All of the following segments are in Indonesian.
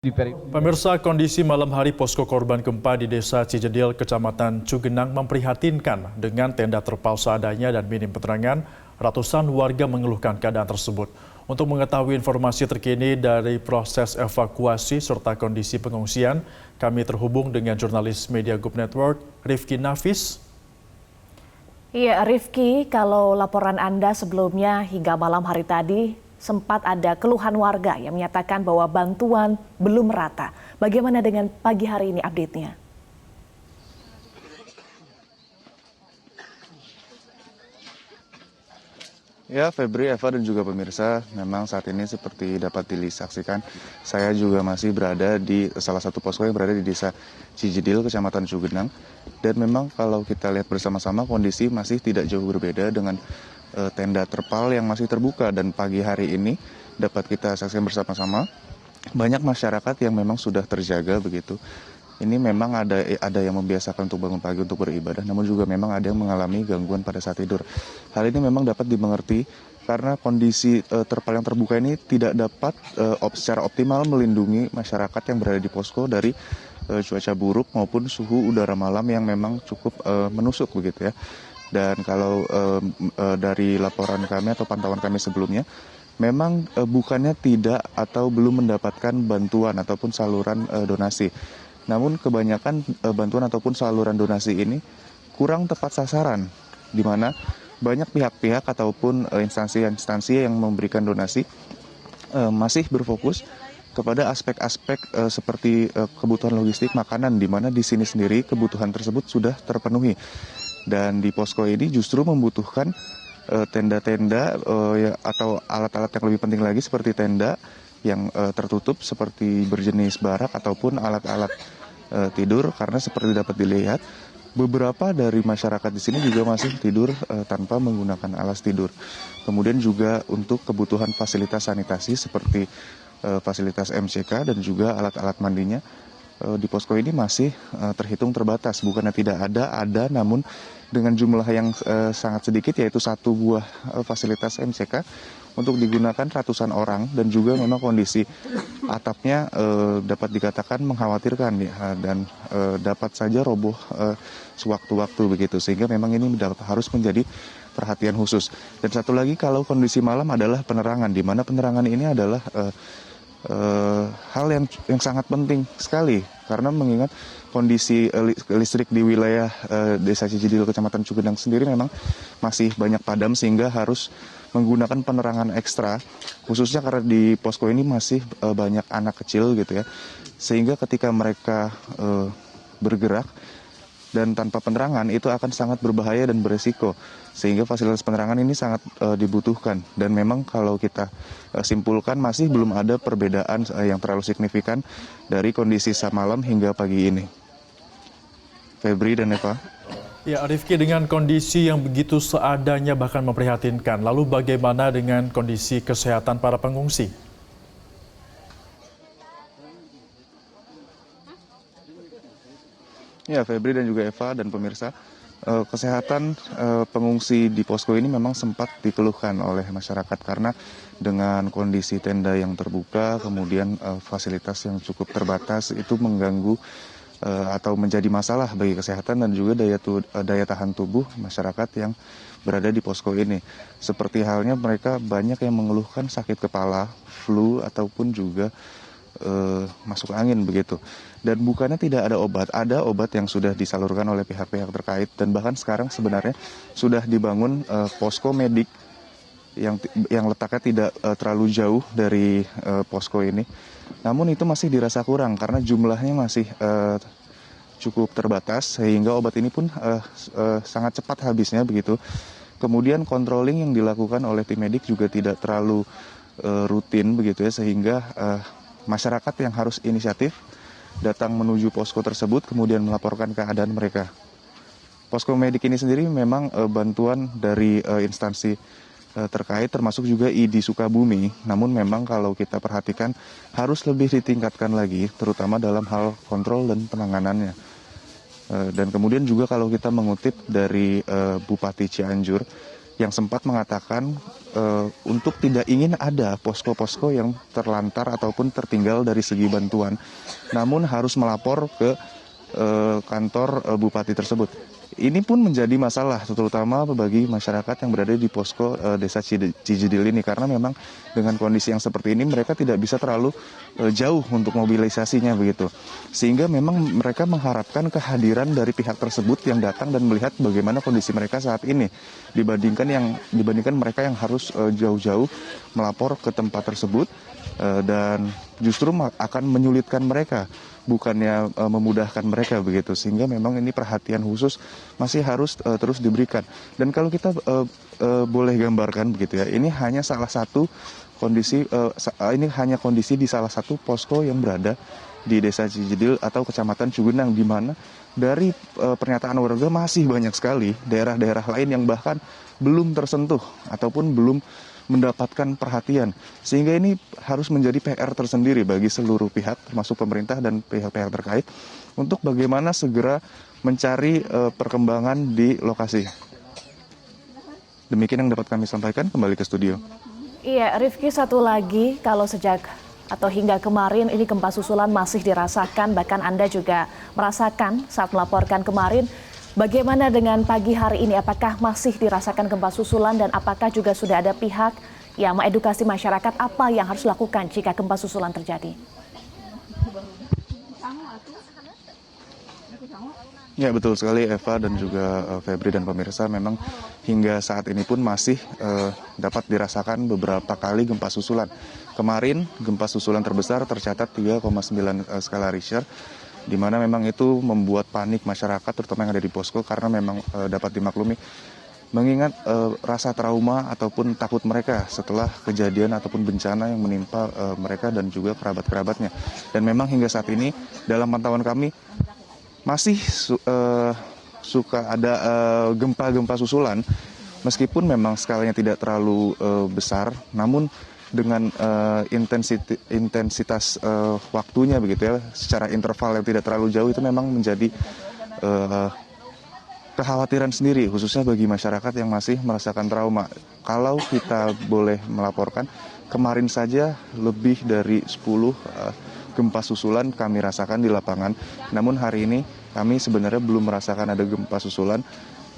Pemirsa, kondisi malam hari posko korban gempa di Desa Cijedil, Kecamatan Cugenang memprihatinkan. Dengan tenda terpal seadanya dan minim penerangan, ratusan warga mengeluhkan keadaan tersebut. Untuk mengetahui informasi terkini dari proses evakuasi serta kondisi pengungsian, kami terhubung dengan jurnalis Media Group Network, Rifki Nafis. Iya, Rifki, kalau laporan Anda sebelumnya hingga malam hari tadi, sempat ada keluhan warga yang menyatakan bahwa bantuan belum merata. Bagaimana dengan pagi hari ini update-nya? Ya, Febri, Eva, dan juga pemirsa, memang saat ini seperti dapat disaksikan, saya juga masih berada di salah satu posko yang berada di Desa Cijedil, Kecamatan Cugenang. Dan memang kalau kita lihat bersama-sama, kondisi masih tidak jauh berbeda dengan tenda terpal yang masih terbuka. Dan pagi hari ini dapat kita saksikan bersama-sama, banyak masyarakat yang memang sudah terjaga begitu. Ini memang ada yang membiasakan untuk bangun pagi untuk beribadah, namun juga memang ada yang mengalami gangguan pada saat tidur. Hal ini memang dapat dimengerti karena kondisi terpal yang terbuka ini tidak dapat secara optimal melindungi masyarakat yang berada di posko dari cuaca buruk maupun suhu udara malam yang memang cukup menusuk begitu ya. Dan kalau dari laporan kami atau pantauan kami sebelumnya, memang bukannya tidak atau belum mendapatkan bantuan ataupun saluran donasi. Namun kebanyakan bantuan ataupun saluran donasi ini kurang tepat sasaran, di mana banyak pihak-pihak ataupun instansi-instansi yang memberikan donasi masih berfokus kepada aspek-aspek seperti kebutuhan logistik makanan, di mana di sini sendiri kebutuhan tersebut sudah terpenuhi. Dan di posko ini justru membutuhkan tenda-tenda atau alat-alat yang lebih penting lagi seperti tenda yang tertutup seperti berjenis barak ataupun alat-alat tidur, karena seperti dapat dilihat beberapa dari masyarakat di sini juga masih tidur tanpa menggunakan alas tidur. Kemudian juga untuk kebutuhan fasilitas sanitasi seperti fasilitas MCK dan juga alat-alat mandinya di posko ini masih terhitung terbatas. Bukannya tidak ada, namun dengan jumlah yang sangat sedikit, yaitu satu buah fasilitas MCK untuk digunakan ratusan orang, dan juga memang kondisi atapnya dapat dikatakan mengkhawatirkan ya, dan dapat saja roboh sewaktu-waktu begitu, sehingga memang ini harus menjadi perhatian khusus. Dan satu lagi, kalau kondisi malam adalah penerangan, di mana penerangan ini adalah hal yang sangat penting sekali, karena mengingat kondisi listrik di wilayah Desa Cijedil, Kecamatan Cugenang sendiri memang masih banyak padam, sehingga harus menggunakan penerangan ekstra, khususnya karena di posko ini masih banyak anak kecil gitu ya, sehingga ketika mereka bergerak dan tanpa penerangan itu akan sangat berbahaya dan beresiko, sehingga fasilitas penerangan ini sangat dibutuhkan. Dan memang kalau kita simpulkan, masih belum ada perbedaan yang terlalu signifikan dari kondisi malam hingga pagi ini. Febri dan Eva. Ya, Rifki, dengan kondisi yang begitu seadanya bahkan memprihatinkan, lalu bagaimana dengan kondisi kesehatan para pengungsi? Ya, Febri dan juga Eva dan pemirsa, kesehatan pengungsi di posko ini memang sempat dikeluhkan oleh masyarakat karena dengan kondisi tenda yang terbuka, kemudian fasilitas yang cukup terbatas, itu mengganggu atau menjadi masalah bagi kesehatan dan juga daya tahan tubuh masyarakat yang berada di posko ini. Seperti halnya mereka banyak yang mengeluhkan sakit kepala, flu, ataupun juga masuk angin begitu. Dan bukannya tidak ada obat yang sudah disalurkan oleh pihak-pihak terkait, dan bahkan sekarang sebenarnya sudah dibangun posko medik yang letaknya tidak terlalu jauh dari posko ini. Namun itu masih dirasa kurang karena jumlahnya masih cukup terbatas, sehingga obat ini pun sangat cepat habisnya begitu. Kemudian controlling yang dilakukan oleh tim medik juga tidak terlalu rutin begitu ya, sehingga masyarakat yang harus inisiatif datang menuju posko tersebut kemudian melaporkan keadaan mereka. Posko medik ini sendiri memang bantuan dari instansi terkait, termasuk juga ID Sukabumi. Namun memang kalau kita perhatikan harus lebih ditingkatkan lagi, terutama dalam hal kontrol dan penanganannya. Dan kemudian juga kalau kita mengutip dari Bupati Cianjur, yang sempat mengatakan untuk tidak ingin ada posko-posko yang terlantar ataupun tertinggal dari segi bantuan, namun harus melapor ke kantor bupati tersebut. Ini pun menjadi masalah terutama bagi masyarakat yang berada di posko desa Cijedil ini, karena memang dengan kondisi yang seperti ini mereka tidak bisa terlalu jauh untuk mobilisasinya begitu. Sehingga memang mereka mengharapkan kehadiran dari pihak tersebut yang datang dan melihat bagaimana kondisi mereka saat ini dibandingkan mereka yang harus jauh-jauh melapor ke tempat tersebut dan justru akan menyulitkan mereka, bukannya memudahkan mereka begitu, sehingga memang ini perhatian khusus masih harus terus diberikan. Dan kalau kita boleh gambarkan begitu ya, ini hanya salah satu kondisi di salah satu posko yang berada di Desa Cijedil atau Kecamatan Cugenang, di mana dari pernyataan warga masih banyak sekali daerah-daerah lain yang bahkan belum tersentuh ataupun belum mendapatkan perhatian, sehingga ini harus menjadi PR tersendiri bagi seluruh pihak termasuk pemerintah dan pihak-pihak terkait untuk bagaimana segera mencari perkembangan di lokasi. Demikian yang dapat kami sampaikan, kembali ke studio. Iya, Rifki, satu lagi, kalau sejak atau hingga kemarin ini gempa susulan masih dirasakan, bahkan Anda juga merasakan saat melaporkan kemarin. Bagaimana dengan pagi hari ini? Apakah masih dirasakan gempa susulan dan apakah juga sudah ada pihak yang mengedukasi masyarakat apa yang harus dilakukan jika gempa susulan terjadi? Ya, betul sekali Eva dan juga Febri dan pemirsa, memang hingga saat ini pun masih dapat dirasakan beberapa kali gempa susulan. Kemarin gempa susulan terbesar tercatat 3,9 skala Richter, di mana memang itu membuat panik masyarakat terutama yang ada di posko, karena memang dapat dimaklumi mengingat rasa trauma ataupun takut mereka setelah kejadian ataupun bencana yang menimpa mereka dan juga kerabat-kerabatnya. Dan memang hingga saat ini dalam pantauan kami masih suka ada gempa-gempa susulan, meskipun memang skalanya tidak terlalu besar, namun dengan intensitas waktunya begitu ya, secara interval yang tidak terlalu jauh, itu memang menjadi kekhawatiran sendiri khususnya bagi masyarakat yang masih merasakan trauma. Kalau kita boleh melaporkan, kemarin saja lebih dari 10 gempa susulan kami rasakan di lapangan. Namun hari ini kami sebenarnya belum merasakan ada gempa susulan,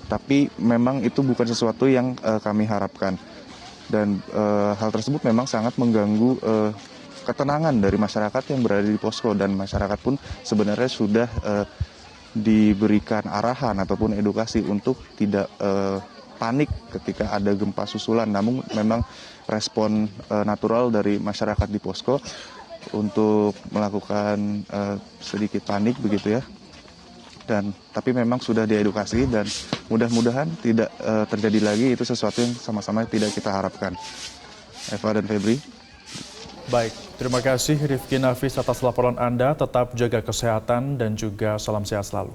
tapi memang itu bukan sesuatu yang kami harapkan. Dan hal tersebut memang sangat mengganggu ketenangan dari masyarakat yang berada di posko, dan masyarakat pun sebenarnya sudah diberikan arahan ataupun edukasi untuk tidak panik ketika ada gempa susulan. Namun memang respon natural dari masyarakat di posko untuk melakukan sedikit panik begitu ya. Tapi memang sudah diedukasi dan mudah-mudahan tidak terjadi lagi. Itu sesuatu yang sama-sama tidak kita harapkan. Eva dan Febri. Baik, terima kasih Rifki Nafis atas laporan Anda. Tetap jaga kesehatan dan juga salam sehat selalu.